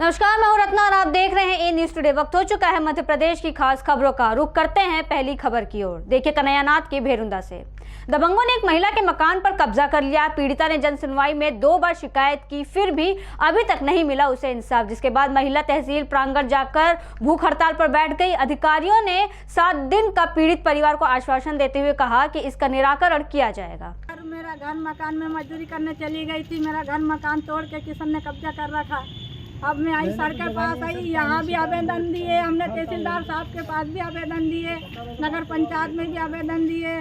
नमस्कार, मैं हूं रत्ना और आप देख रहे हैं ए न्यूज टुडे। वक्त हो चुका है मध्य प्रदेश की खास खबरों का। रुख करते हैं पहली खबर की ओर। देखिए कन्हैयानाथ के भेरुंदा से दबंगों ने एक महिला के मकान पर कब्जा कर लिया। पीड़िता ने जन सुनवाई में 2 बार शिकायत की, फिर भी अभी तक नहीं मिला उसे इंसाफ, जिसके बाद महिला तहसील प्रांगण जाकर भूख हड़ताल पर बैठ गई। अधिकारियों ने 7 दिन का पीड़ित परिवार को आश्वासन देते हुए कहा कि इसका निराकरण किया जाएगा। मेरा घर मकान में मजदूरी करने चली गई थी। मेरा घर मकान तोड़ के किसान ने कब्जा कर रखा। अब मैं आई सर के पास आई, यहाँ भी आवेदन दिए हमने, तहसीलदार साहब के पास भी आवेदन दिए, नगर पंचायत में भी आवेदन दिए,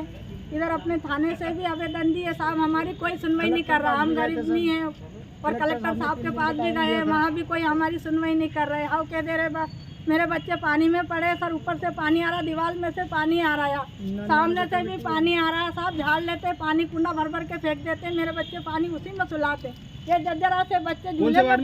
इधर अपने थाने से भी आवेदन दिए। साहब हमारी कोई सुनवाई नहीं कर रहा, हम गरीब नहीं है। और कलेक्टर साहब के पास भी गए, वहाँ भी कोई हमारी सुनवाई नहीं कर रहे। हाउ कह दे रहे बस मेरे बच्चे पानी में पड़े सर, ऊपर से पानी आ रहा, दीवार में से पानी आ रहा है, सामने से भी पानी आ रहा है। साहब झाड़ लेते पानी, कुंडा भर भर के फेंक देते, मेरे बच्चे पानी उसी में सुलाते। ये जर्जरा से बच्चे झूले पर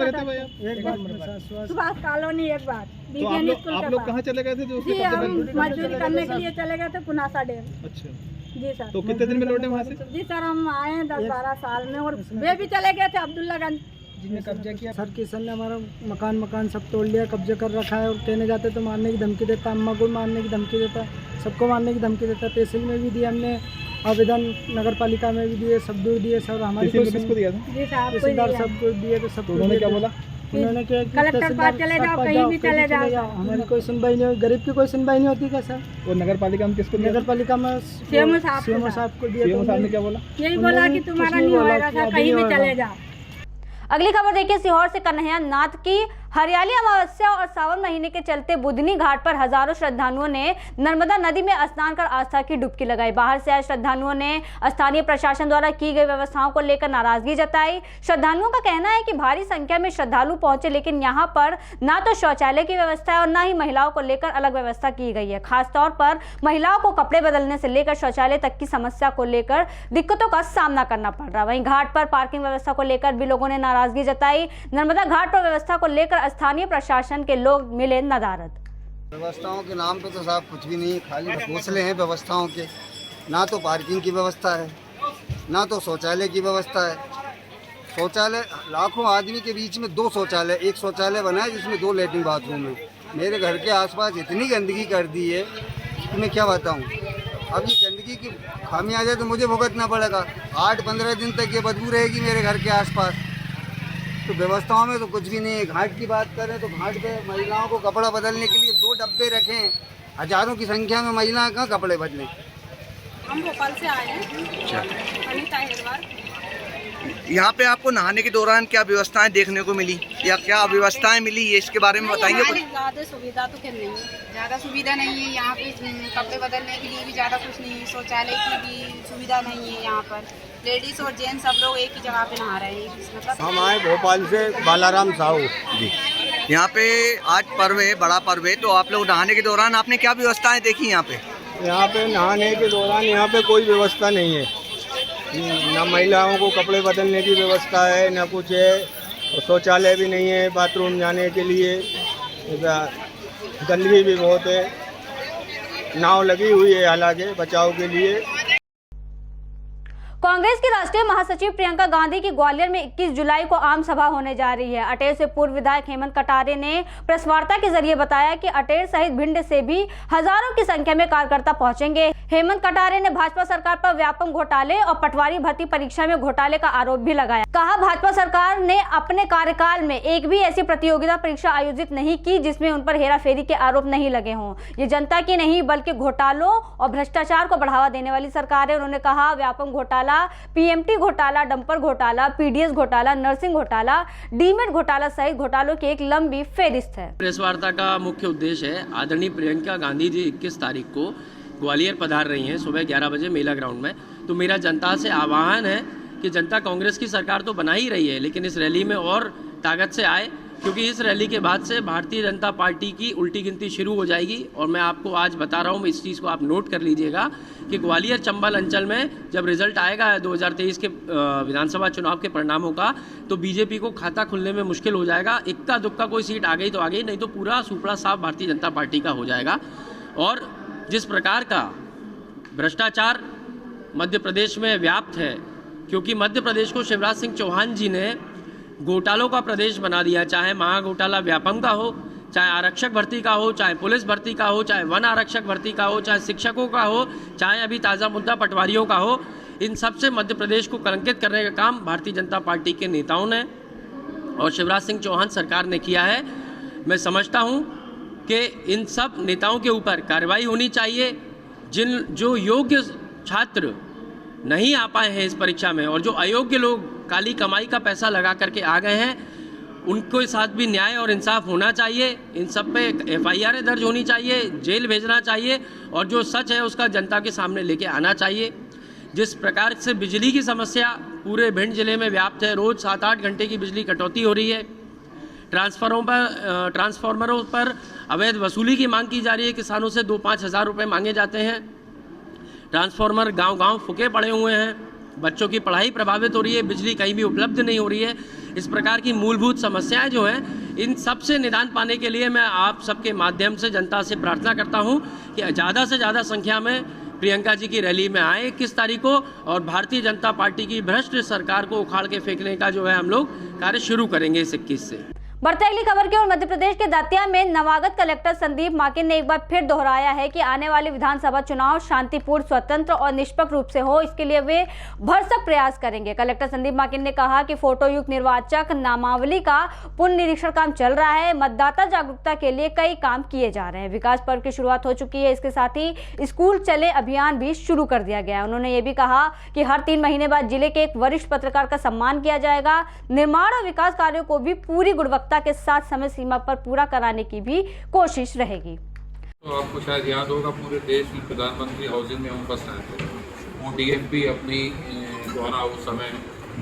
सुभाष कॉलोनी। एक बार तो आप लोग कहाँ चले गए थे? जी हम मजदूरी करने के लिए चले गए थे पुनासा डेम। अच्छा जी सर। तो कितने दिन में लौटे वहाँ से? जी सर हम आए 10-12 साल में, और वे भी चले गए थे अब्दुल्लागंज जिन्हें कब्जा किया। सर किसान ने हमारा मकान सब तोड़ लिया, कब्जा कर रखा है। और कहने जाते तो मारने की धमकी देता, अम्मा को मारने की धमकी देता, सबको मारने की धमकी देता। तहसील में भी दिए हमने आवेदन, नगर पालिका में भी दिए, सब दूर दिए सर। हमारी किसको दिया था? जी साहब तहसीलदार सबको दिए। तो सब उन्होंने क्या बोला? उन्होंने क्या, कलेक्टर पास चले जाओ, कहीं भी चले जाओ, हमारी कोई सुनवाई नहीं हुई। गरीब की कोई सुनवाई नहीं होती क्या सर? और नगर पालिका में किसको? नगर पालिका में सीएम साहब को दिया। सीएम साहब ने क्या बोला? यही बोला कि तुम्हारा नहीं होगा, कहीं भी चले जाओ। अगली खबर देखिए सीहोर से। कन्हैयानाथ की हरियाली अमावस्या और सावन महीने के चलते बुधनी घाट पर हजारों श्रद्धालुओं ने नर्मदा नदी में स्नान कर आस्था की डुबकी लगाई। बाहर से आए श्रद्धालुओं ने स्थानीय प्रशासन द्वारा की गई व्यवस्थाओं को लेकर नाराजगी जताई। श्रद्धालुओं का कहना है कि भारी संख्या में श्रद्धालु पहुंचे, लेकिन यहां पर ना तो शौचालय की व्यवस्था है और न ही महिलाओं को लेकर अलग व्यवस्था की गई है। खासतौर पर महिलाओं को कपड़े बदलने से लेकर शौचालय तक की समस्या को लेकर दिक्कतों का सामना करना पड़ रहा है। वहीं घाट पर पार्किंग व्यवस्था को लेकर भी लोगों ने नाराजगी जताई। नर्मदा घाट पर व्यवस्था को लेकर स्थानीय प्रशासन के लोग मिले नदारद। व्यवस्थाओं के नाम पे तो साहब कुछ भी नहीं, खाली घोंसले हैं व्यवस्थाओं के। ना तो पार्किंग की व्यवस्था है, ना तो शौचालय की व्यवस्था है। शौचालय लाखों आदमी के बीच में 2 शौचालय, एक शौचालय बना है जिसमें 2 लैट्रिन बाथरूम है। मेरे घर के आसपास इतनी गंदगी कर दी है कि मैं क्या बताऊं। अब ये गंदगी की खामी आ जाए तो मुझे भुगतना पड़ेगा। 8-15 दिन तक ये बदबू रहेगी मेरे घर के आसपास। तो व्यवस्थाओं में तो कुछ भी नहीं है। घाट की बात करें तो घाट पे महिलाओं को कपड़ा बदलने के लिए 2 डब्बे रखें। हजारों की संख्या में महिलाएं कहाँ कपड़े बदलें। हम भोपाल से आए हैं। अनीता हेरवार। यहाँ पे आपको नहाने के दौरान क्या व्यवस्थाएं देखने को मिली या क्या व्यवस्थाएं मिली, ये इसके बारे में बताएंगे? ज़्यादा सुविधा तो नहीं है, ज़्यादा सुविधा नहीं है यहाँ पे। कपड़े बदलने के लिए भी ज़्यादा कुछ नहीं है, शौचालय की भी सुविधा नहीं है। यहाँ पर लेडीज और जेंट्स सब लोग एक ही जगह पे नहा रहे हैं। मतलब हम आए भोपाल से, बालाराम साहू जी। यहाँ पे आज पर्व है, बड़ा पर्व है, तो आप लोग नहाने के दौरान आपने क्या व्यवस्थाएं देखी यहाँ पे? यहाँ पे नहाने के दौरान यहाँ पे कोई व्यवस्था नहीं है। ना महिलाओं को कपड़े बदलने की व्यवस्था है, ना कुछ है। शौचालय भी नहीं है बाथरूम जाने के लिए। गंदगी भी बहुत है। नाव लगी हुई है हालांकि बचाव के लिए। कांग्रेस की राष्ट्रीय महासचिव प्रियंका गांधी की ग्वालियर में 21 जुलाई को आम सभा होने जा रही है। अटेर से पूर्व विधायक हेमंत कटारे ने प्रेस वार्ता के जरिए बताया कि अटेर सहित भिंड से भी हजारों की संख्या में कार्यकर्ता पहुंचेंगे। हेमंत कटारे ने भाजपा सरकार पर व्यापम घोटाले और पटवारी भर्ती परीक्षा में घोटाले का आरोप भी लगाया। कहा भाजपा सरकार ने अपने कार्यकाल में एक भी ऐसी प्रतियोगिता परीक्षा आयोजित नहीं की जिसमें उन पर हेराफेरी के आरोप नहीं लगे हों। ये जनता की नहीं बल्कि घोटालों और भ्रष्टाचार को बढ़ावा देने वाली सरकार है। उन्होंने कहा व्यापम घोटाला, पीएमटी घोटाला, डंपर घोटाला, पीडीएस घोटाला, नर्सिंग घोटाला, डीमेट घोटाला सहित घोटालों की एक लंबी फेहरिस्त है। प्रेस वार्ता का मुख्य उद्देश्य है, आदरणीय प्रियंका गांधी जी 21 तारीख को ग्वालियर पधार रही हैं सुबह 11 बजे मेला ग्राउंड में। तो मेरा जनता से आह्वान है कि जनता कांग्रेस की सरकार तो बना ही रही है, लेकिन इस रैली में और ताकत से आए, क्योंकि इस रैली के बाद से भारतीय जनता पार्टी की उल्टी गिनती शुरू हो जाएगी। और मैं आपको आज बता रहा हूँ, इस चीज़ को आप नोट कर लीजिएगा कि ग्वालियर चंबल अंचल में जब रिजल्ट आएगा 2023 के विधानसभा चुनाव के परिणामों का, तो बीजेपी को खाता खुलने में मुश्किल हो जाएगा। इक्का दुक्का कोई सीट आ गई तो आ गई, नहीं तो पूरा सुपड़ा साफ भारतीय जनता पार्टी का हो जाएगा। और जिस प्रकार का भ्रष्टाचार मध्य प्रदेश में व्याप्त है, क्योंकि मध्य प्रदेश को शिवराज सिंह चौहान जी ने घोटालों का प्रदेश बना दिया, चाहे महाघोटाला व्यापम का हो, चाहे आरक्षक भर्ती का हो, चाहे पुलिस भर्ती का हो, चाहे वन आरक्षक भर्ती का हो, चाहे शिक्षकों का हो, चाहे अभी ताज़ा मुद्दा पटवारियों का हो। इन सब से मध्य प्रदेश को कलंकित करने का काम भारतीय जनता पार्टी के नेताओं ने और शिवराज सिंह चौहान सरकार ने किया है। मैं समझता हूं कि इन सब नेताओं के ऊपर कार्रवाई होनी चाहिए। जो योग्य छात्र नहीं आ पाए हैं इस परीक्षा में और जो अयोग्य लोग काली कमाई का पैसा लगा करके आ गए हैं, उनके साथ भी न्याय और इंसाफ होना चाहिए। इन सब पे FIR दर्ज होनी चाहिए, जेल भेजना चाहिए और जो सच है उसका जनता के सामने लेके आना चाहिए। जिस प्रकार से बिजली की समस्या पूरे भिंड जिले में व्याप्त है, रोज़ 7-8 घंटे की बिजली कटौती हो रही है, ट्रांसफार्मरों पर अवैध वसूली की मांग की जा रही है, किसानों से 2-5 हज़ार रुपये मांगे जाते हैं, ट्रांसफार्मर गांव-गांव फूके पड़े हुए हैं, बच्चों की पढ़ाई प्रभावित हो रही है, बिजली कहीं भी उपलब्ध नहीं हो रही है। इस प्रकार की मूलभूत समस्याएं जो हैं, इन सब से निदान पाने के लिए मैं आप सबके माध्यम से जनता से प्रार्थना करता हूं कि ज़्यादा से ज़्यादा संख्या में प्रियंका जी की रैली में आए 21 तारीख को और भारतीय जनता पार्टी की भ्रष्ट सरकार को उखाड़ के फेंकने का जो है हम लोग कार्य शुरू करेंगे इस 21 से। बढ़ते अगली खबर की ओर। मध्य प्रदेश के दतिया में नवागत कलेक्टर संदीप माकिन ने एक बार फिर दोहराया है कि आने वाले विधानसभा चुनाव शांतिपूर्ण, स्वतंत्र और निष्पक्ष रूप से हो, इसके लिए वे भरसक प्रयास करेंगे। कलेक्टर संदीप माकिन ने कहा कि फोटोयुक्त निर्वाचक नामावली का पुनर्निरीक्षण काम चल रहा है, मतदाता जागरूकता के लिए कई काम किए जा रहे हैं, विकास पर्व की शुरुआत हो चुकी है, इसके साथ ही स्कूल चले अभियान भी शुरू कर दिया गया है। उन्होंने ये भी कहा कि हर 3 महीने बाद जिले के एक वरिष्ठ पत्रकार का सम्मान किया जाएगा। निर्माण और विकास कार्यों को भी पूरी गुणवत्ता के साथ समय सीमा पर पूरा कराने की भी कोशिश रहेगी। तो आपको शायद याद होगा, पूरे देश में प्रधानमंत्री हाउसिंग में हम फंस रहे थे। वो DMP अपनी द्वारा उस समय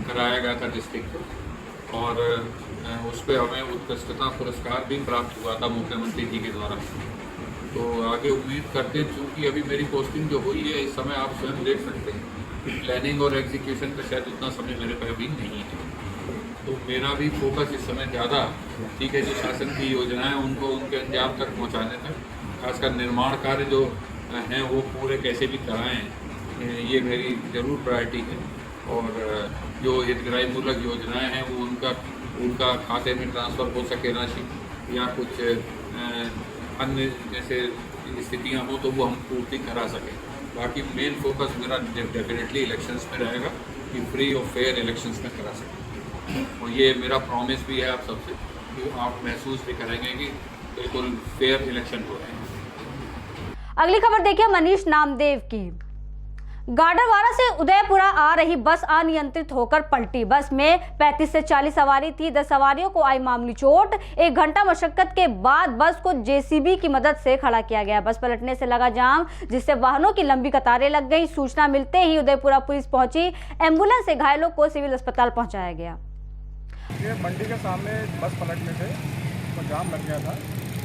कराया गया था डिस्ट्रिक्ट और उस पर हमें उत्कृष्टता पुरस्कार भी प्राप्त हुआ था मुख्यमंत्री जी के द्वारा। तो आगे उम्मीद करते हैं, चूँकि अभी मेरी पोस्टिंग जो हुई है इस समय आप स्वयं देख सकते हैं, प्लानिंग और एग्जीक्यूशन का शायद उतना समय मेरे पास अभी नहीं है। तो मेरा भी फोकस इस समय ज़्यादा ठीक है, जो शासन की योजनाएं उनको उनके अंजाम तक पहुंचाने तक, खासकर निर्माण कार्य जो हैं वो पूरे कैसे भी कराएं, ये मेरी ज़रूर प्रायोरिटी है। और जो हितग्राही मूलक योजनाएं हैं वो उनका खाते में ट्रांसफ़र हो सके राशि या कुछ अन्य जैसे स्थितियाँ हो तो वो हम पूर्ति करा सकें। बाकी मेन फोकस मेरा डेफिनेटली इलेक्शंस में रहेगा कि फ्री और फेयर इलेक्शंस में करा सकें। और ये मेरा प्रॉमिस भी है आप सबसे, कि आप महसूस भी करेंगे कि बिल्कुल फेयर इलेक्शन हो रहे हैं। अगली खबर देखिए मनीष नामदेव की। गाडरवारा से उदयपुरा आ रही बस अनियंत्रित होकर पलटी। बस में 35 से 40 सवारी थी। 10 सवारियों को आई मामूली चोट। 1 घंटा मशक्कत के बाद बस को JCB की मदद से खड़ा किया गया। बस पलटने से लगा जाम, जिससे वाहनों की लंबी कतारें लग गई। सूचना मिलते ही उदयपुरा पुलिस पहुंची। एम्बुलेंस से घायलों को सिविल अस्पताल पहुंचाया गया। ये मंडी के सामने बस पलटने से तो जाम लग गया था,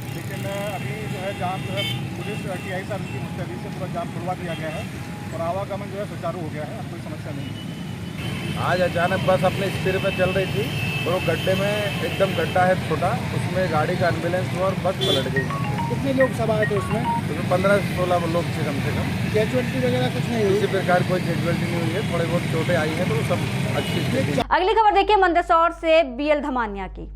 लेकिन अभी जो है जाम जो है पुलिस TI साहब की मुस्तैदी से पूरा जाम खुलवा दिया गया है और आवागमन जो है सुचारू हो गया है, अब कोई समस्या नहीं है। आज अचानक बस अपने स्पीड में चल रही थी और वो गड्ढे में एकदम गड्ढा है छोटा, उसमें गाड़ी का एम्बुलेंस हुआ और बस पलट गई। कितने लोग सवार थे उसमें? उसमें 15-16 लोग थे कम से कम। कैजुअलिटी वगैरह कुछ नहीं हुई? किसी प्रकार कोई कैजुअलिटी नहीं हुई है, थोड़े बहुत चोटें आई हैं तो सब अच्छी। अगली खबर देखिए मंदसौर से BL धमानिया की।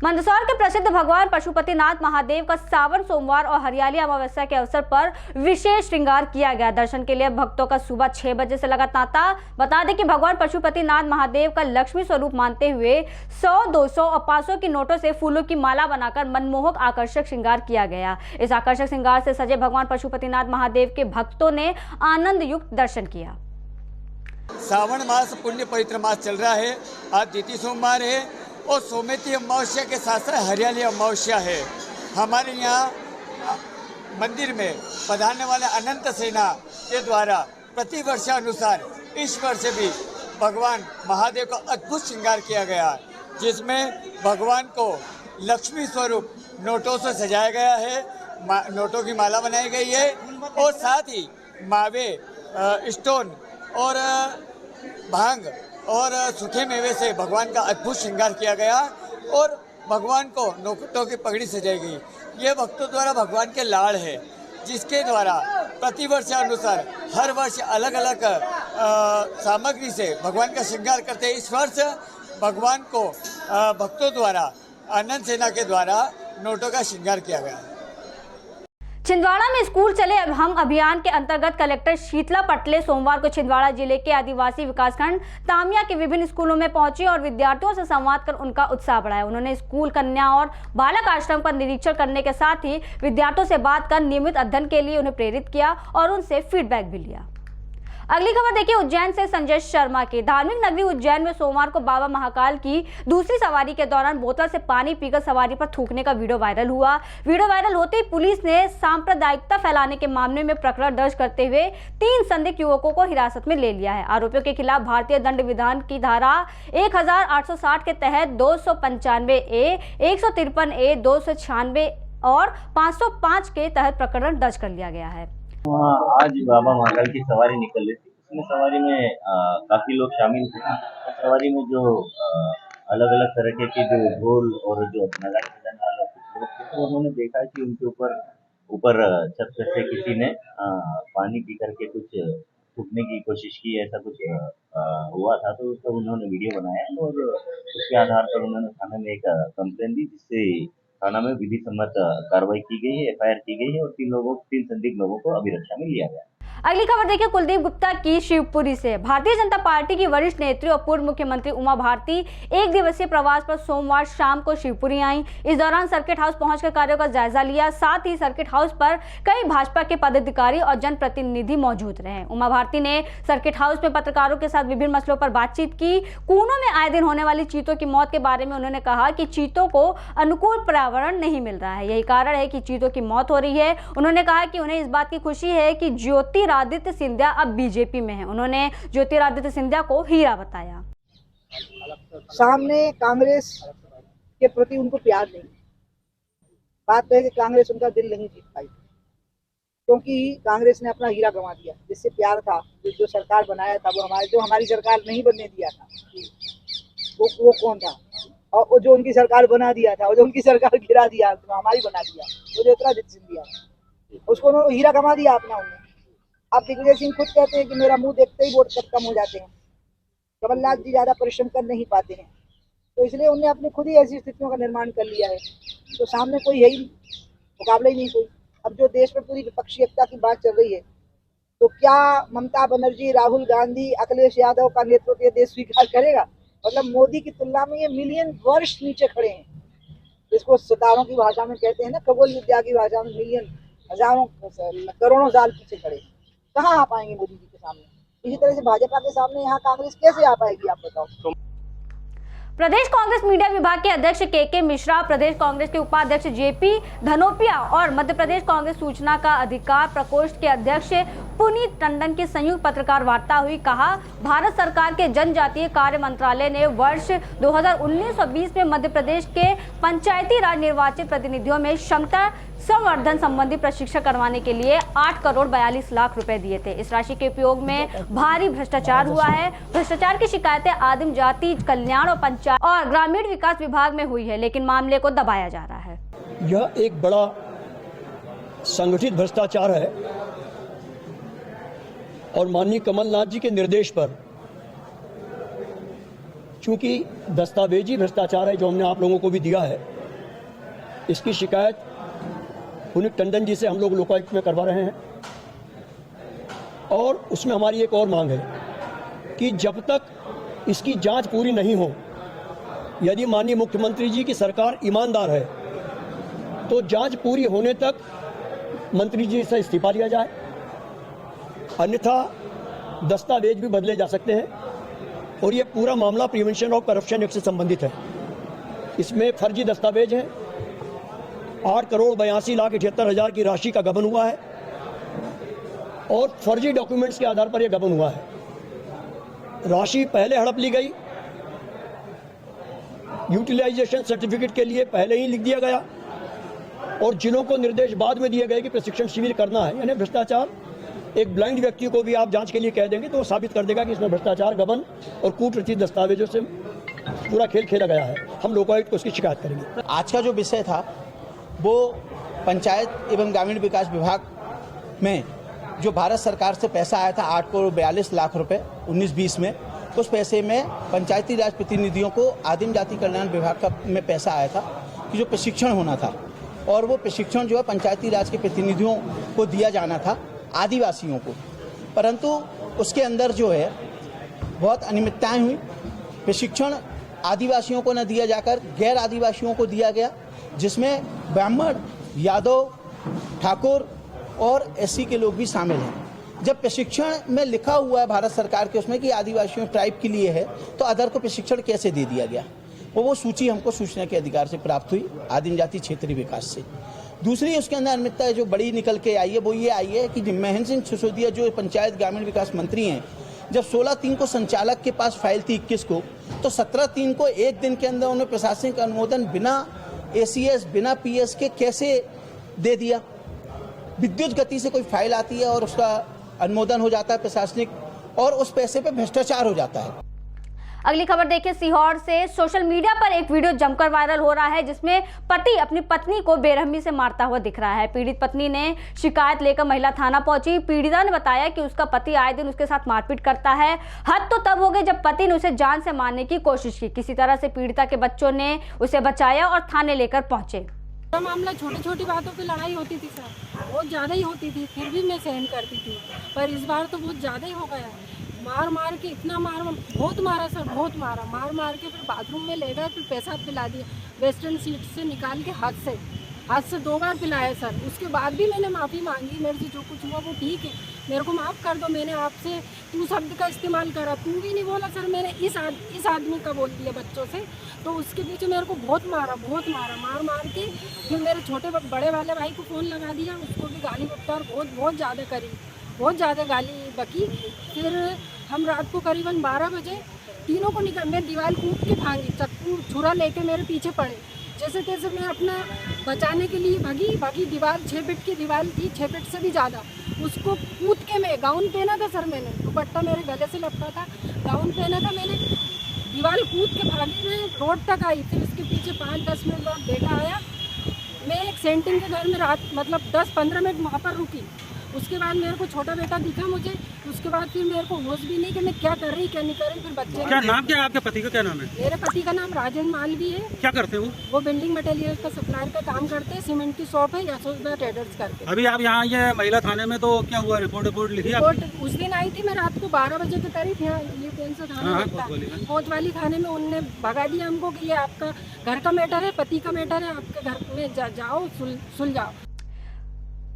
मंदसौर के प्रसिद्ध भगवान पशुपतिनाथ महादेव का सावन सोमवार और हरियाली अमावस्या के अवसर पर विशेष श्रृंगार किया गया। दर्शन के लिए भक्तों का सुबह 6 बजे से लगा तांता। बता दें कि भगवान पशुपतिनाथ महादेव का लक्ष्मी स्वरूप मानते हुए 100, 200 और 500 की नोटों से फूलों की माला बनाकर मनमोहक आकर्षक श्रृंगार किया गया। इस आकर्षक श्रृंगार से सजे भगवान पशुपतिनाथ महादेव के भक्तों ने आनंद युक्त दर्शन किया। सावन मास पुण्य पवित्र मास चल रहा है। आज द्वितीय सोमवार है और सोमेती अमावस्या के साथ साथ हरियाली अमावस्या है। हमारे यहाँ मंदिर में पधारने वाले अनंत सेना के द्वारा प्रति वर्षानुसार इस वर्ष भी भगवान महादेव का अद्भुत श्रृंगार किया गया, जिसमें भगवान को लक्ष्मी स्वरूप नोटों से सजाया गया है, नोटों की माला बनाई गई है और साथ ही मावे, स्टोन और भांग और सूखे मेवे से भगवान का अद्भुत श्रृंगार किया गया और भगवान को नोटों की पगड़ी सजाई गई। ये भक्तों द्वारा भगवान के लाड़ है, जिसके द्वारा प्रतिवर्ष अनुसार हर वर्ष अलग अलग सामग्री से भगवान का श्रृंगार करते हैं। इस वर्ष भगवान को भक्तों द्वारा, आनंद सेना के द्वारा नोटों का श्रृंगार किया गया। छिंदवाड़ा में स्कूल चले हम अभियान के अंतर्गत कलेक्टर शीतला पटले सोमवार को छिंदवाड़ा जिले के आदिवासी विकासखंड तामिया के विभिन्न स्कूलों में पहुंची और विद्यार्थियों से संवाद कर उनका उत्साह बढ़ाया। उन्होंने स्कूल, कन्या और बालक आश्रम का निरीक्षण करने के साथ ही विद्यार्थियों से बात कर नियमित अध्ययन के लिए उन्हें प्रेरित किया और उनसे फीडबैक भी लिया। अगली खबर देखिए उज्जैन से संजय शर्मा की। धार्मिक नगरी उज्जैन में सोमवार को बाबा महाकाल की दूसरी सवारी के दौरान बोतल से पानी पीकर सवारी पर थूकने का वीडियो वायरल हुआ। वीडियो वायरल होते ही पुलिस ने सांप्रदायिकता फैलाने के मामले में प्रकरण दर्ज करते हुए 3 संदिग्ध युवकों को हिरासत में ले लिया है। आरोपियों के खिलाफ भारतीय दंड विधान की धारा 1860 के तहत 295A, 153A, 296 और 505 के तहत प्रकरण दर्ज कर लिया गया है। आज बाबा महाकाल की सवारी निकल रही थी। इसमें सवारी में काफी लोग शामिल थे। सवारी में जो अलग अलग तरह के जो ढोल और जो नगाड़े बजाने वाले कुछ लोग थे, तो उन्होंने देखा कि उनके ऊपर छत से किसी ने पानी पी करके कुछ थूकने की कोशिश की, ऐसा कुछ हुआ था। तो उसका उन्होंने वीडियो बनाया और उसके आधार पर उन्होंने थाने में एक कंप्लेन दी, जिससे थाना में विधि सम्मत कार्रवाई की गई है, FIR की गई है और 3 संदिग्ध लोगों को अभिरक्षा में लिया गया। अगली खबर देखिए कुलदीप गुप्ता की शिवपुरी से। भारतीय जनता पार्टी की वरिष्ठ नेत्री और पूर्व मुख्यमंत्री उमा भारती 1 दिवसीय प्रवास पर सोमवार शाम को शिवपुरी आई। इस दौरान सर्किट हाउस पहुंचकर कार्यों का जायजा लिया। साथ ही सर्किट हाउस पर कई भाजपा के पदाधिकारी और जनप्रतिनिधि मौजूद रहे। उमा भारती ने सर्किट हाउस में पत्रकारों के साथ विभिन्न मसलों पर बातचीत की। कूनों में आए दिन होने वाली चीतों की मौत के बारे में उन्होंने कहा कि चीतों को अनुकूल पर्यावरण नहीं मिल रहा है, यही कारण है कि चीतों की मौत हो रही है। उन्होंने कहा कि उन्हें इस बात की खुशी है कि ज्योतिरादित्य सिंधिया अब बीजेपी में है। उन्होंने ज्योतिरादित्य सिंधिया को हीरा बताया। सामने कांग्रेस के प्रति उनको प्यार नहीं, बात है कि कांग्रेस उनका दिल नहीं जीत पाई, क्योंकि कांग्रेस ने अपना हीरा गंवा दिया। जिससे प्यार था, जो सरकार बनाया था, वो हमारी सरकार नहीं बनने दिया था, वो कौन था? और जो उनकी सरकार बना दिया था, और जो उनकी सरकार गिरा दिया, तो हमारी बना दिया, वो ज्योतिरादित्य सिंधिया, उसको उन्होंने हीरा गंवा दिया अपना। उन्होंने अब दिग्विजय सिंह खुद कहते हैं कि मेरा मुंह देखते ही वोट कम हो जाते हैं। कमलनाथ जी ज्यादा परिश्रम कर नहीं पाते हैं, तो इसलिए उन्होंने अपनी खुद ही ऐसी स्थितियों का निर्माण कर लिया है। तो सामने कोई है ही मुकाबला ही नहीं कोई। अब जो देश में पूरी विपक्षी एकता की बात चल रही है, तो क्या ममता बनर्जी, राहुल गांधी, अखिलेश यादव का नेतृत्व ये देश स्वीकार करेगा? मतलब मोदी की तुलना में ये मिलियन वर्ष नीचे खड़े हैं। इसको सितारों की भाषा में कहते हैं ना, खगोल विद्या की भाषा में मिलियन, हजारों, करोड़ों साल पीछे खड़े। कहाँ आ पाएंगे मोदी जी के सामने? इसी तरह से भाजपा के सामने यहाँ कांग्रेस कैसे आ पाएगी, आप बताओ। प्रदेश कांग्रेस मीडिया विभाग के अध्यक्ष के मिश्रा, प्रदेश कांग्रेस के उपाध्यक्ष JP धनोपिया और मध्य प्रदेश कांग्रेस सूचना का अधिकार प्रकोष्ठ के अध्यक्ष पुनीत टंडन की संयुक्त पत्रकार वार्ता हुई। कहा, भारत सरकार के जनजातीय कार्य मंत्रालय ने वर्ष 2019-20 में मध्य प्रदेश के पंचायती राज निर्वाचित प्रतिनिधियों में क्षमता संवर्धन संबंधी प्रशिक्षण करवाने के लिए 8 करोड़ 42 लाख रुपए दिए थे। इस राशि के उपयोग में भारी भ्रष्टाचार हुआ है। भ्रष्टाचार की शिकायतें आदिम जाति कल्याण और पंचायत और ग्रामीण विकास विभाग में हुई है, लेकिन मामले को दबाया जा रहा है। यह एक बड़ा संगठित भ्रष्टाचार है और माननीय कमलनाथ जी के निर्देश पर, चूंकि दस्तावेजी भ्रष्टाचार है जो हमने आप लोगों को भी दिया है, इसकी शिकायत पुनीत टंडन जी से हम लोग लोकायुक्त में करवा रहे हैं। और उसमें हमारी एक और मांग है कि जब तक इसकी जांच पूरी नहीं हो, यदि माननीय मुख्यमंत्री जी की सरकार ईमानदार है, तो जांच पूरी होने तक मंत्री जी से इस्तीफा लिया जाए, अन्यथा दस्तावेज भी बदले जा सकते हैं। और ये पूरा मामला प्रिवेंशन ऑफ करप्शन एक्ट से संबंधित है। इसमें फर्जी दस्तावेज है। 8 करोड़ 82 लाख 78 हजार की राशि का गबन हुआ है और फर्जी डॉक्यूमेंट्स के आधार पर यह गबन हुआ है। राशि पहले हड़प ली गई, यूटिलाइजेशन सर्टिफिकेट के लिए पहले ही लिख दिया गया और जिन्हों को निर्देश बाद में दिए गए कि प्रशिक्षण शिविर करना है, यानी भ्रष्टाचार। एक ब्लाइंड व्यक्ति को भी आप जांच के लिए कह देंगे तो वो साबित कर देगा कि इसमें भ्रष्टाचार, गबन और कूटनीतिक दस्तावेजों से पूरा खेल खेला गया है। हम लोकायुक्त को उसकी शिकायत करेंगे। आज का जो विषय था वो पंचायत एवं ग्रामीण विकास विभाग में जो भारत सरकार से पैसा आया था 8 करोड़ 42 लाख रुपए 19-20 में, उस पैसे में पंचायती राज प्रतिनिधियों को आदिम जाति कल्याण विभाग का में पैसा आया था कि जो प्रशिक्षण होना था, और वो प्रशिक्षण जो है पंचायती राज के प्रतिनिधियों को दिया जाना था, आदिवासियों को, परंतु उसके अंदर जो है बहुत अनियमितताएं हुई। प्रशिक्षण आदिवासियों को न दिया जाकर गैर आदिवासियों को दिया गया, जिसमें ब्राह्मण, यादव, ठाकुर और एससी के लोग भी शामिल हैं। जब प्रशिक्षण में लिखा हुआ है भारत सरकार के उसमें कि आदिवासियों ट्राइब के लिए है, तो अदर को प्रशिक्षण कैसे दे दिया गया? वो सूची हमको सूचना के अधिकार से प्राप्त हुई, आदिम जाति क्षेत्रीय विकास से। दूसरी उसके अंदर अनियमितता जो बड़ी निकल के आई है वो ये आई है कि महेंद्र सिंह सिसोदिया जो पंचायत ग्रामीण विकास मंत्री हैं, जब 16/3 को संचालक के पास फाइल थी 21 को, तो 17/3 को एक दिन के अंदर उन्हें प्रशासनिक अनुमोदन बिना ACS बिना PS के कैसे दे दिया? विद्युत गति से कोई फाइल आती है और उसका अनुमोदन हो जाता है प्रशासनिक, और उस पैसे पे भ्रष्टाचार हो जाता है। अगली खबर देखिए सीहोर से। सोशल मीडिया पर एक वीडियो जमकर वायरल हो रहा है जिसमें पति अपनी पत्नी को बेरहमी से मारता हुआ दिख रहा है। पीड़ित पत्नी ने शिकायत लेकर महिला थाना पहुंची। पीड़िता ने बताया कि उसका पति आए दिन उसके साथ मारपीट करता है। हद तो तब हो गई जब पति ने उसे जान से मारने की कोशिश की। किसी तरह से पीड़िता के बच्चों ने उसे बचाया और थाने लेकर पहुंचे। मामला छोटी छोटी बातों पे लड़ाई होती थी सर, बहुत ज़्यादा ही होती थी, फिर भी मैं सहन करती थी, पर इस बार तो बहुत ज़्यादा ही हो गया। मार मार के इतना बहुत मारा सर, बहुत मारा, मार के फिर बाथरूम में ले गए, फिर पेशाब पिला दिया, वेस्टर्न सीट से निकाल के हाथ से 2 बार पिलाया सर। उसके बाद भी मैंने माफ़ी मांगी, मेरे से जो कुछ हुआ वो ठीक है, मेरे को माफ़ कर दो। मैंने आपसे तू शब्द का इस्तेमाल करा, तू भी नहीं बोला सर, मैंने इस आदमी का बोल दिया बच्चों से। तो उसके पीछे मेरे को बहुत मारा, मार के फिर मेरे बड़े वाले भाई को फ़ोन लगा दिया, उसको भी गाली बकतार बहुत ज़्यादा करी, बहुत ज़्यादा गाली बकी। फिर हम रात को करीबन 12 बजे तीनों को निकल, मैं दीवार कूद के भागी, चक्कू छुरा लेके मेरे पीछे पड़े। जैसे तैसे मैं अपना बचाने के लिए भागी। दीवार 6 फीट की दीवार थी, 6 फीट से भी ज़्यादा, उसको कूद के मैं, गाउन पहना था सर मैंने, दुपट्टा मेरे गले से लपटा था, गाउन पहना था, मैंने दीवार कूद के भागी, मैं रोड तक आई। फिर उसके पीछे 5-10 मिनट बाद बेटा आया। मैं एक सेंटिंग के घर में रात 10-15 मिनट वहाँ पर रुकी। उसके बाद मेरे को छोटा बेटा दिखा मुझे, उसके बाद फिर मेरे को होश भी नहीं कि मैं क्या कर रही क्या नहीं कर रही। फिर बच्चे क्या नाम क्या है आपके पति का? क्या नाम है? मेरे पति का नाम राजेंद्र मालवी है। क्या करते हैं वो बिल्डिंग मटेरियल का सप्लायर का काम करते हैं, सीमेंट की शॉप है यशोदा ट्रेडर्स करके। अभी आप यहाँ ये महिला थाने में, तो क्या हुआ? रिपोर्ट लिखी? रिपोर्ट उस दिन आई थी, मैं रात को 12 बजे के करीब यहाँ, ये कौन सा थाना लगता है, कोतवाली थाने में, उनने भगा दिया हमको कि ये आपका घर का मैटर है, पति का मैटर है, आपके घर में जाओ सुलझाओ।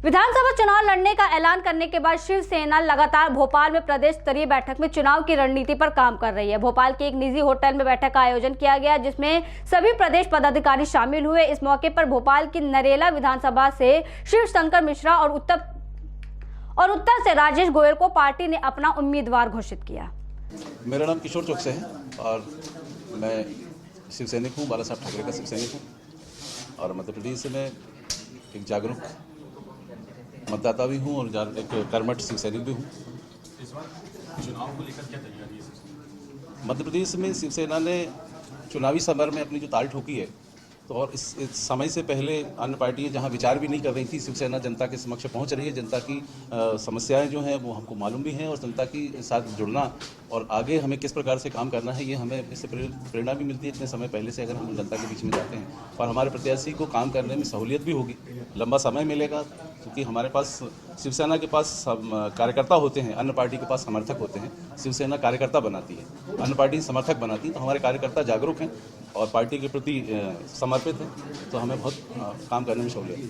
विधानसभा चुनाव लड़ने का ऐलान करने के बाद शिवसेना लगातार भोपाल में प्रदेश स्तरीय बैठक में चुनाव की रणनीति पर काम कर रही है। भोपाल के एक निजी होटल में बैठक का आयोजन किया गया जिसमें सभी प्रदेश पदाधिकारी शामिल हुए। इस मौके पर भोपाल की नरेला विधानसभा से शिव शंकर मिश्रा और उत्तर से राजेश गोयल को पार्टी ने अपना उम्मीदवार घोषित किया। मेरा नाम किशोर चौक से है और मैं शिव सैनिक हूँ, बाला साहब ठाकरे का शिव सैनिक हूँ और मध्य प्रदेश में एक जागरूक मतदाता भी हूँ और एक कर्मठ शिव सैनिक भी हूँ। चुनाव को लेकर क्या तैयारी है? मध्य प्रदेश में शिवसेना ने चुनावी समर में अपनी जो ताल ठोकी है, तो और इस समय से पहले अन्य पार्टियां जहां विचार भी नहीं कर रही थी, शिवसेना जनता के समक्ष पहुंच रही है। जनता की समस्याएं जो हैं वो हमको मालूम भी हैं और जनता की साथ जुड़ना और आगे हमें किस प्रकार से काम करना है, ये हमें इससे प्रेरणा भी मिलती है। इतने समय पहले से अगर हम जनता के बीच में जाते हैं और हमारे प्रत्याशी को काम करने में सहूलियत भी होगी, लंबा समय मिलेगा, क्योंकि हमारे पास शिवसेना के पास कार्यकर्ता होते हैं, अन्य पार्टी के पास समर्थक होते हैं। शिवसेना कार्यकर्ता बनाती है, अन्य पार्टी समर्थक बनाती है। तो हमारे कार्यकर्ता जागरूक हैं और पार्टी के प्रति समर्पित है, तो हमें बहुत काम करने में सहूलियत है।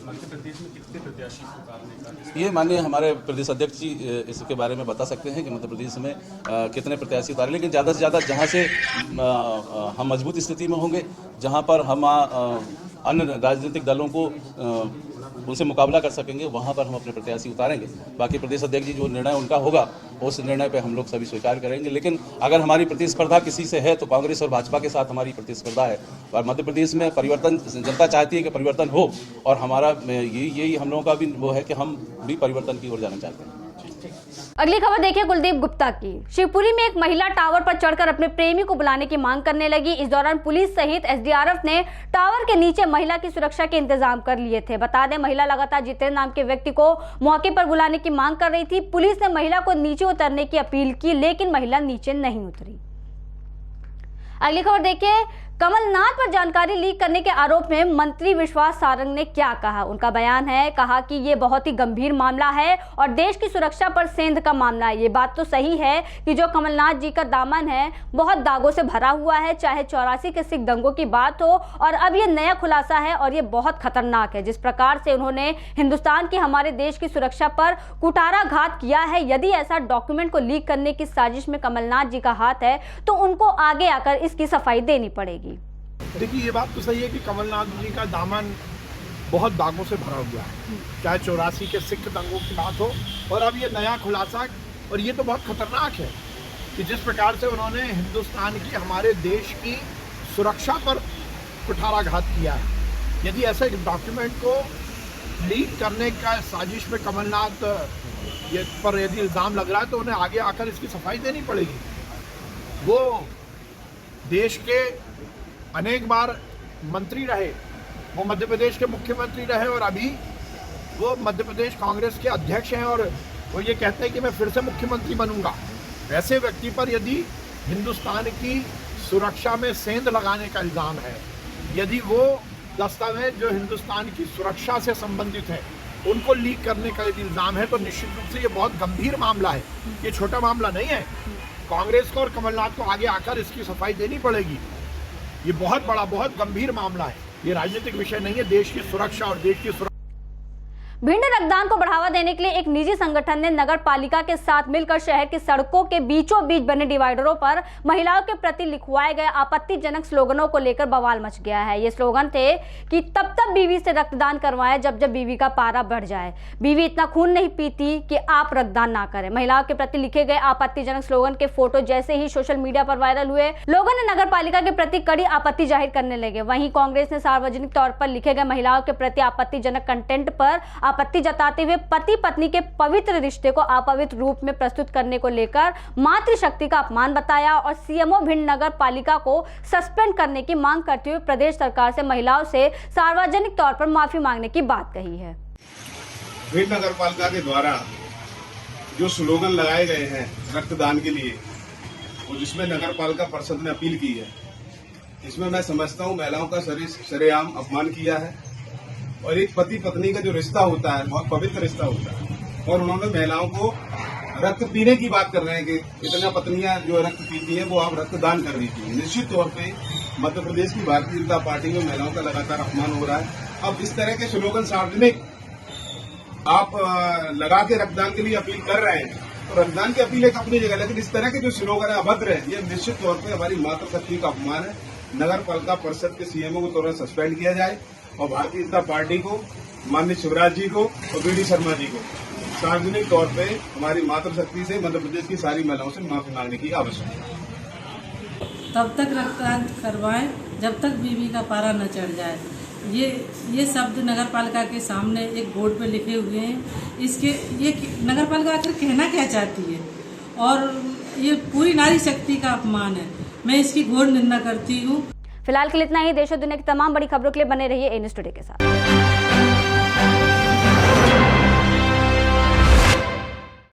ये माननीय हमारे प्रदेश अध्यक्ष जी इसके बारे में बता सकते हैं कि मध्य प्रदेश में कितने प्रत्याशी उतारे, लेकिन ज़्यादा से ज़्यादा जहाँ से हम मजबूत स्थिति में होंगे, जहाँ पर हम अन्य राजनीतिक दलों को उनसे मुकाबला कर सकेंगे, वहाँ पर हम अपने प्रत्याशी उतारेंगे। बाकी प्रदेश अध्यक्ष जी जो निर्णय उनका होगा उस निर्णय पे हम लोग सभी स्वीकार करेंगे। लेकिन अगर हमारी प्रतिस्पर्धा किसी से है तो कांग्रेस और भाजपा के साथ हमारी प्रतिस्पर्धा है और मध्य प्रदेश में परिवर्तन जनता चाहती है कि परिवर्तन हो और हमारा यही हम लोगों का भी वो है कि हम भी परिवर्तन की ओर जाना चाहते हैं। अगली खबर देखिए कुलदीप गुप्ता की। शिवपुरी में एक महिला टावर पर चढ़कर अपने प्रेमी को बुलाने की मांग करने लगी। इस दौरान पुलिस सहित एसडीआरएफ ने टावर के नीचे महिला की सुरक्षा के इंतजाम कर लिए थे। बता दें, महिला लगातार जितेंद्र नाम के व्यक्ति को मौके पर बुलाने की मांग कर रही थी। पुलिस ने महिला को नीचे उतरने की अपील की, लेकिन महिला नीचे नहीं उतरी। अगली खबर देखिए, कमलनाथ पर जानकारी लीक करने के आरोप में मंत्री विश्वास सारंग ने क्या कहा। उनका बयान है, कहा कि ये बहुत ही गंभीर मामला है और देश की सुरक्षा पर सेंध का मामला है। ये बात तो सही है कि जो कमलनाथ जी का दामन है बहुत दागों से भरा हुआ है, चाहे 84 के सिख दंगों की बात हो और अब ये नया खुलासा है और ये बहुत खतरनाक है। जिस प्रकार से उन्होंने हिंदुस्तान की, हमारे देश की सुरक्षा पर कुठाराघात किया है, यदि ऐसा डॉक्यूमेंट को लीक करने की साजिश में कमलनाथ जी का हाथ है तो उनको आगे आकर इसकी सफाई देनी पड़ेगी। देखिए, ये बात तो सही है कि कमलनाथ जी का दामन बहुत दागों से भरा हुआ है, चाहे 84 के सिख दंगों की बात हो और अब ये नया खुलासा, और ये तो बहुत खतरनाक है कि जिस प्रकार से उन्होंने हिंदुस्तान की, हमारे देश की सुरक्षा पर कुठाराघात किया है। यदि ऐसे डॉक्यूमेंट को लीक करने का साजिश में कमलनाथ पर यदि इल्ज़ाम लग रहा है तो उन्हें आगे आकर इसकी सफाई देनी पड़ेगी। वो देश के अनेक बार मंत्री रहे, वो मध्य प्रदेश के मुख्यमंत्री रहे और अभी वो मध्य प्रदेश कांग्रेस के अध्यक्ष हैं और वो ये कहते हैं कि मैं फिर से मुख्यमंत्री बनूंगा। ऐसे व्यक्ति पर यदि हिंदुस्तान की सुरक्षा में सेंध लगाने का इल्ज़ाम है, यदि वो दस्तावेज जो हिंदुस्तान की सुरक्षा से संबंधित है उनको लीक करने का यदि इल्ज़ाम है तो निश्चित रूप से ये बहुत गंभीर मामला है, ये छोटा मामला नहीं है। कांग्रेस को और कमलनाथ को आगे आकर इसकी सफाई देनी पड़ेगी। ये बहुत बड़ा, बहुत गंभीर मामला है, ये राजनीतिक विषय नहीं है। देश की सुरक्षा और देश की सुरक्षा। भिंड रक्तदान को बढ़ावा देने के लिए एक निजी संगठन ने नगर पालिका के साथ मिलकर शहर की सड़कों के बीचों बीच बने डिवाइडरों पर महिलाओं के प्रति लिखवाए गए आपत्तिजनक स्लोगनों को लेकर बवाल मच गया है। ये स्लोगन थे कि तब तक बीवी से रक्तदान करवाएं जब जब बीवी का पारा बढ़ जाए, बीवी इतना खून नहीं पीती कि आप रक्तदान ना करें। महिलाओं के प्रति लिखे गए आपत्तिजनक स्लोगन के फोटो जैसे ही सोशल मीडिया पर वायरल हुए, लोगों ने नगर पालिका के प्रति कड़ी आपत्ति जाहिर करने लगे। वहीं कांग्रेस ने सार्वजनिक तौर पर लिखे गए महिलाओं के प्रति आपत्तिजनक कंटेंट पर आपत्ति जताते हुए पति पत्नी के पवित्र रिश्ते को अपवित्र रूप में प्रस्तुत करने को लेकर मातृशक्ति का अपमान बताया और सीएमओ भिंड नगर पालिका को सस्पेंड करने की मांग करते हुए प्रदेश सरकार से महिलाओं से सार्वजनिक तौर पर माफी मांगने की बात कही है। भिंड नगर पालिका के द्वारा जो स्लोगन लगाए गए हैं रक्तदान के लिए और जिसमें नगर पालिका परिषद ने अपील की है, इसमें मैं समझता हूँ महिलाओं का सरेआम अपमान किया है और एक पति पत्नी का जो रिश्ता होता है बहुत पवित्र रिश्ता होता है और उन्होंने महिलाओं को रक्त पीने की बात कर रहे हैं कि इतना पत्नियां जो रक्त पीती हैं वो आप रक्तदान कर दीजिए। निश्चित तौर पे मध्य प्रदेश की भारतीय जनता पार्टी में महिलाओं का लगातार अपमान हो रहा है। अब इस तरह के स्लोगन सार्वजनिक आप लगा के रक्तदान के लिए अपील कर रहे हैं तो रक्तदान की अपील एक अपनी जगह, लेकिन इस तरह के जो स्लोगन है अभद्र है, ये निश्चित तौर पर हमारी मातृशक्ति का अपमान है। नगर पालिका परिषद के सीएमओ को तुरंत सस्पेंड किया जाए और भारतीय जनता पार्टी को, माननीय शिवराज जी को और बीडी शर्मा जी को सार्वजनिक तौर पे हमारी मातृशक्ति से मध्य प्रदेश की सारी महिलाओं से माफी मांगने की आवश्यकता है। तब तक रक्तदान करवाएं जब तक बीवी का पारा न चढ़ जाए। ये शब्द नगर पालिका के सामने एक बोर्ड पे लिखे हुए हैं। इसके ये नगर पालिका आखिर कहना क्या चाहती है और ये पूरी नारी शक्ति का अपमान है। मैं इसकी घोर निंदा करती हूँ। फिलहाल के लिए इतना ही। देश और दुनिया की तमाम बड़ी खबरों के लिए बने रहिए ए न्यूज़ टुडे के साथ।